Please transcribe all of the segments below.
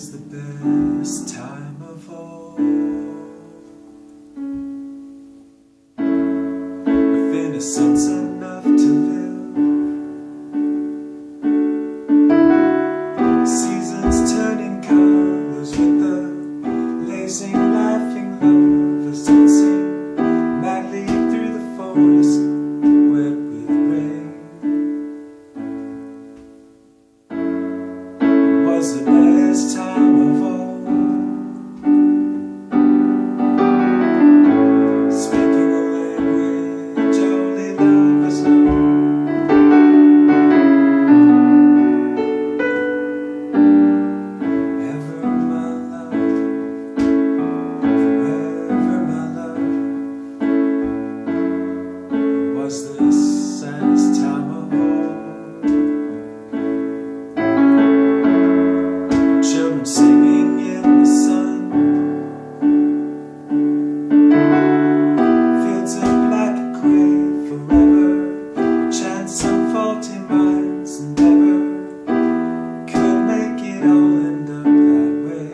was the best time of all. With innocence enough to live, seasons turning colors with the lazing, laughing lovers dancing madly through the forest wet with rain. It was the best time of all. Speaking a language only lovers know. Ever my love, forever my love. It was the saddest time of all. Children singing in the sun, fields of black and gray forever, chant some faulty minds and never could make it all end up that way.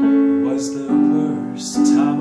It was the worst time